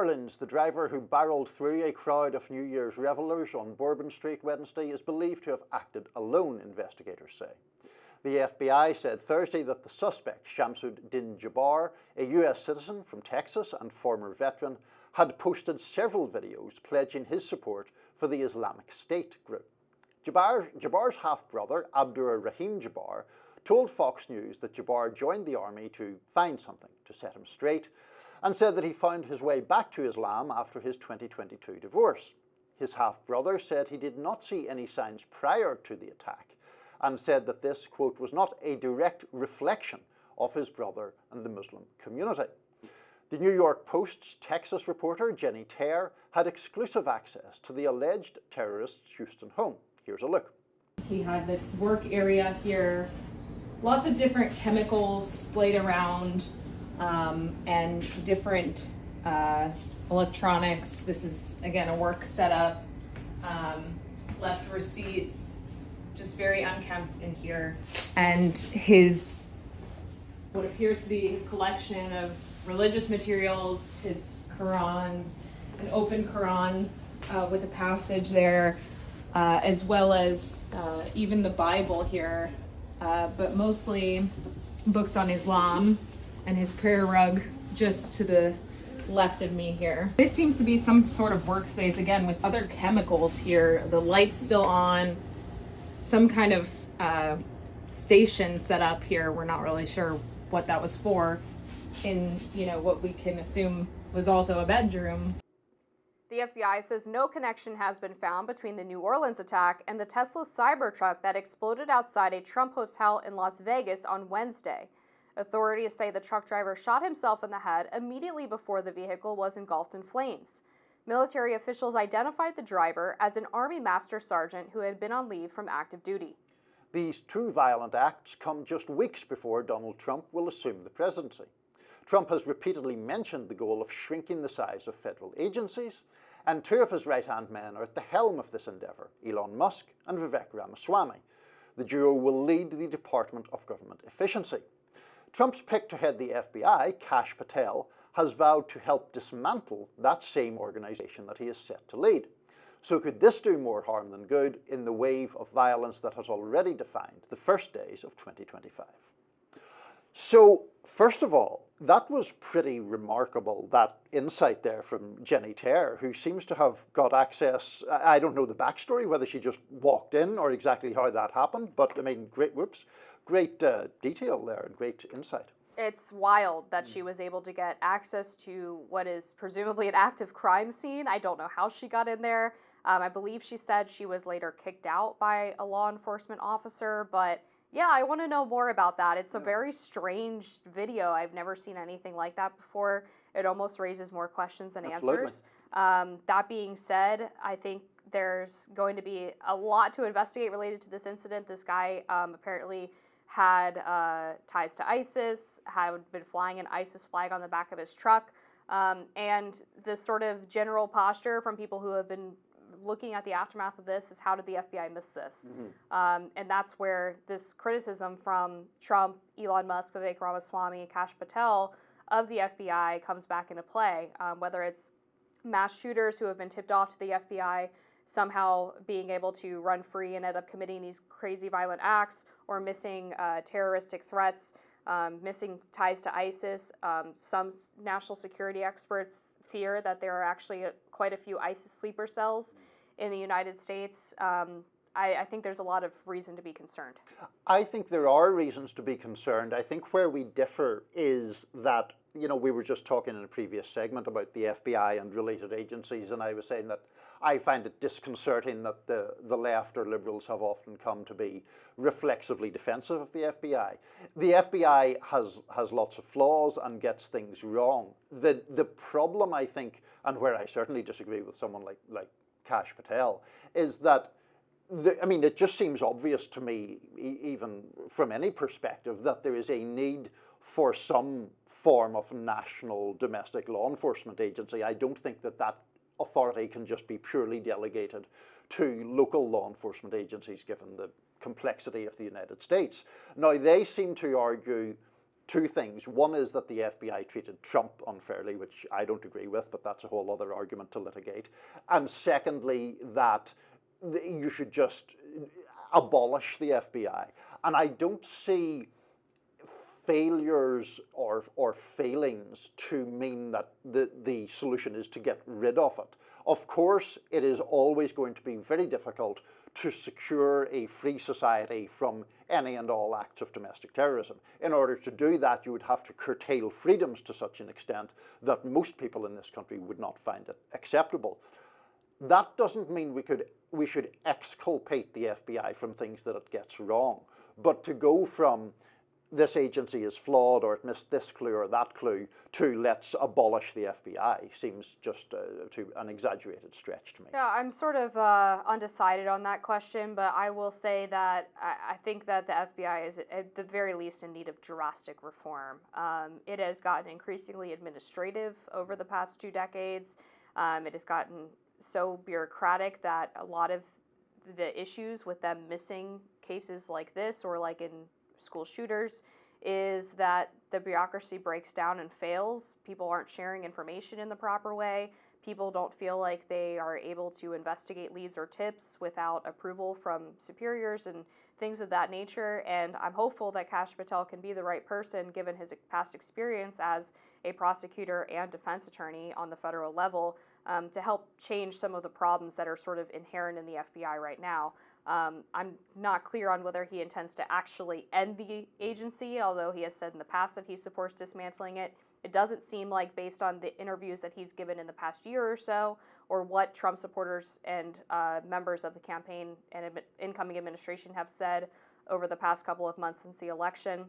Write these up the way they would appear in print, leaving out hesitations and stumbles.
Orleans, the driver who barreled through a crowd of New Year's revelers on Bourbon Street Wednesday is believed to have acted alone, investigators say. The FBI said Thursday that the suspect, Shamsuddin Jabbar, a US citizen from Texas and former veteran, had posted several videos pledging his support for the Islamic State group. Jabbar's half-brother, Abdur Rahim Jabbar, told Fox News that Jabbar joined the army to find something to set him straight, and said that he found his way back to Islam after his 2022 divorce. His half-brother said he did not see any signs prior to the attack, and said that this, quote, was not a direct reflection of his brother and the Muslim community. The New York Post's Texas reporter, Jenny Terre, had exclusive access to the alleged terrorist's Houston home. Here's a look. He had this work area here, lots of different chemicals splayed around, and different electronics. This is, again, a work setup. Left receipts, just very unkempt in here. And his, what appears to be his collection of religious materials, his Qurans, an open Quran with a passage there, as well as even the Bible here, but mostly books on Islam, and his prayer rug just to the left of me here. This seems to be some sort of workspace, again, with other chemicals here. The light's still on, some kind of station set up here. We're not really sure what that was for, in, you know, what we can assume was also a bedroom. The FBI says no connection has been found between the New Orleans attack and the Tesla Cybertruck that exploded outside a Trump hotel in Las Vegas on Wednesday. Authorities say the truck driver shot himself in the head immediately before the vehicle was engulfed in flames. Military officials identified the driver as an Army Master Sergeant who had been on leave from active duty. These two violent acts come just weeks before Donald Trump will assume the presidency. Trump has repeatedly mentioned the goal of shrinking the size of federal agencies, and two of his right-hand men are at the helm of this endeavour, Elon Musk and Vivek Ramaswamy. The duo will lead the Department of Government Efficiency. Trump's pick to head the FBI, Kash Patel, has vowed to help dismantle that same organisation that he is set to lead. So could this do more harm than good in the wave of violence that has already defined the first days of 2025? So, first of all, that was pretty remarkable, that insight there from Jenny Terre, who seems to have got access. I don't know the backstory, whether she just walked in or exactly how that happened, but I mean, great detail there and great insight. It's wild that she was able to get access to what is presumably an active crime scene. I don't know how she got in there. I believe she said she was later kicked out by a law enforcement officer, but yeah, I want to know more about that. It's a very strange video. I've never seen anything like that before. It almost raises more questions than answers. That being said, I think there's going to be a lot to investigate related to this incident. This guy apparently had ties to ISIS, had been flying an ISIS flag on the back of his truck, and the sort of general posture from people who have been looking at the aftermath of this is, how did the FBI miss this? And that's where this criticism from Trump, Elon Musk, Vivek Ramaswamy, and Kash Patel of the FBI comes back into play, whether it's mass shooters who have been tipped off to the FBI somehow being able to run free and end up committing these crazy violent acts, or missing terroristic threats, missing ties to ISIS. Some national security experts fear that there are actually quite a few ISIS sleeper cells in the United States. I think there's a lot of reason to be concerned. I think there are reasons to be concerned. I think where we differ is that, you know, we were just talking in a previous segment about the FBI and related agencies, and I was saying that I find it disconcerting that the left or liberals have often come to be reflexively defensive of the FBI. The FBI has lots of flaws and gets things wrong. The problem, I think, and where I certainly disagree with someone like Kash Patel, is that it just seems obvious to me, even from any perspective, that there is a need for some form of national domestic law enforcement agency. I don't think that authority can just be purely delegated to local law enforcement agencies, given the complexity of the United States. Now, they seem to argue two things. One is that the FBI treated Trump unfairly, which I don't agree with, but that's a whole other argument to litigate. And secondly, that you should just abolish the FBI. And I don't see failures or failings to mean that the solution is to get rid of it. Of course, it is always going to be very difficult to secure a free society from any and all acts of domestic terrorism. In order to do that, you would have to curtail freedoms to such an extent that most people in this country would not find it acceptable. That doesn't mean we should exculpate the FBI from things that it gets wrong. But to go from this agency is flawed or it missed this clue or that clue to let's abolish the FBI seems just to an exaggerated stretch to me. Yeah, I'm sort of undecided on that question, but I will say that I think that the FBI is at the very least in need of drastic reform. It has gotten increasingly administrative over the past 2 decades. It has gotten so bureaucratic that a lot of the issues with them missing cases like this or like in school shooters is that the bureaucracy breaks down and fails. People aren't sharing information in the proper way. People don't feel like they are able to investigate leads or tips without approval from superiors and things of that nature. And I'm hopeful that Kash Patel can be the right person given his past experience as a prosecutor and defense attorney on the federal level to help change some of the problems that are sort of inherent in the FBI right now. I'm not clear on whether he intends to actually end the agency, although he has said in the past that he supports dismantling it. It doesn't seem like, based on the interviews that he's given in the past year or so, or what Trump supporters and members of the campaign and incoming administration have said over the past couple of months since the election,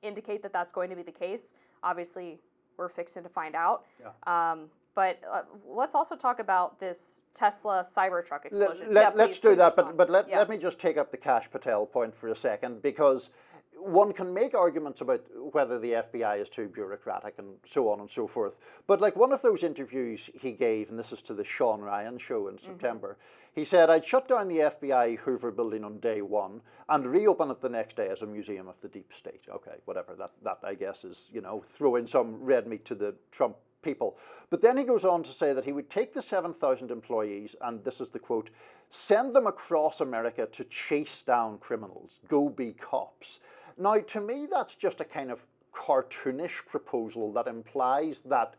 indicate that that's going to be the case. Obviously, we're fixing to find out. Yeah. But let's also talk about this Tesla Cybertruck explosion. Let's do that, but let me just take up the Kash Patel point for a second, because one can make arguments about whether the FBI is too bureaucratic and so on and so forth. But like one of those interviews he gave, and this is to the Sean Ryan show in September, he said, "I'd shut down the FBI Hoover building on day one and reopen it the next day as a museum of the deep state." Okay, whatever, that I guess is, you know, throwing some red meat to the Trump people. But then he goes on to say that he would take the 7,000 employees, and this is the quote, "send them across America to chase down criminals, go be cops." Now, to me, that's just a kind of cartoonish proposal that implies that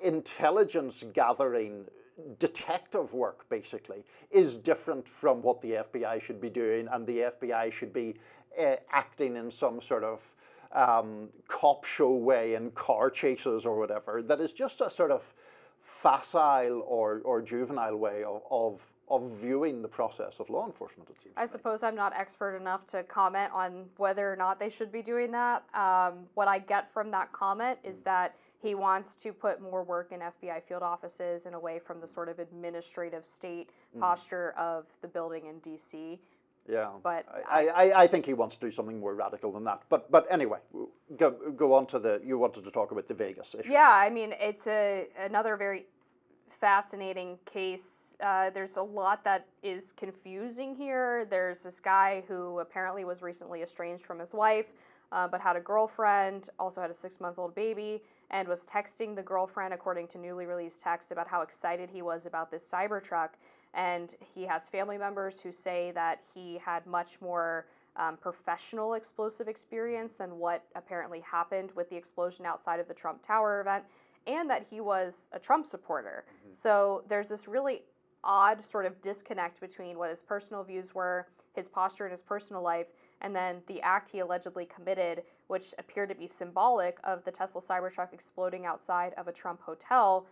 intelligence gathering, detective work, basically, is different from what the FBI should be doing, and the FBI should be acting in some sort of cop show way in car chases or whatever. That is just a sort of facile or juvenile way of viewing the process of law enforcement, it seems. I suppose I'm not expert enough to comment on whether or not they should be doing that. What I get from that comment is that he wants to put more work in FBI field offices and away from the sort of administrative state posture of the building in D.C. Yeah, but I think he wants to do something more radical than that. But anyway, go on to you wanted to talk about the Vegas issue. Yeah, I mean, it's another very fascinating case. There's a lot that is confusing here. There's this guy who apparently was recently estranged from his wife, but had a girlfriend, also had a 6-month-old baby, and was texting the girlfriend, according to newly released texts, about how excited he was about this Cybertruck. And he has family members who say that he had much more professional explosive experience than what apparently happened with the explosion outside of the Trump Tower event, and that he was a Trump supporter. So there's this really odd sort of disconnect between what his personal views were, his posture in his personal life, and then the act he allegedly committed, which appeared to be symbolic of the Tesla Cybertruck exploding outside of a Trump hotel.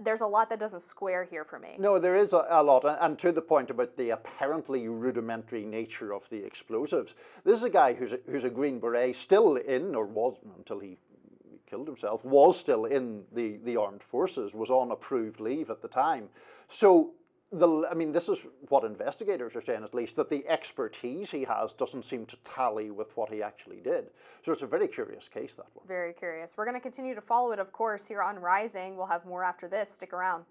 There's a lot that doesn't square here for me. No, there is a lot, and to the point about the apparently rudimentary nature of the explosives. This is a guy who's a Green Beret, still in, or was until he killed himself, was still in the armed forces, was on approved leave at the time. So, this is what investigators are saying, at least, that the expertise he has doesn't seem to tally with what he actually did. So it's a very curious case, that one. Very curious. We're going to continue to follow it, of course, here on Rising. We'll have more after this. Stick around.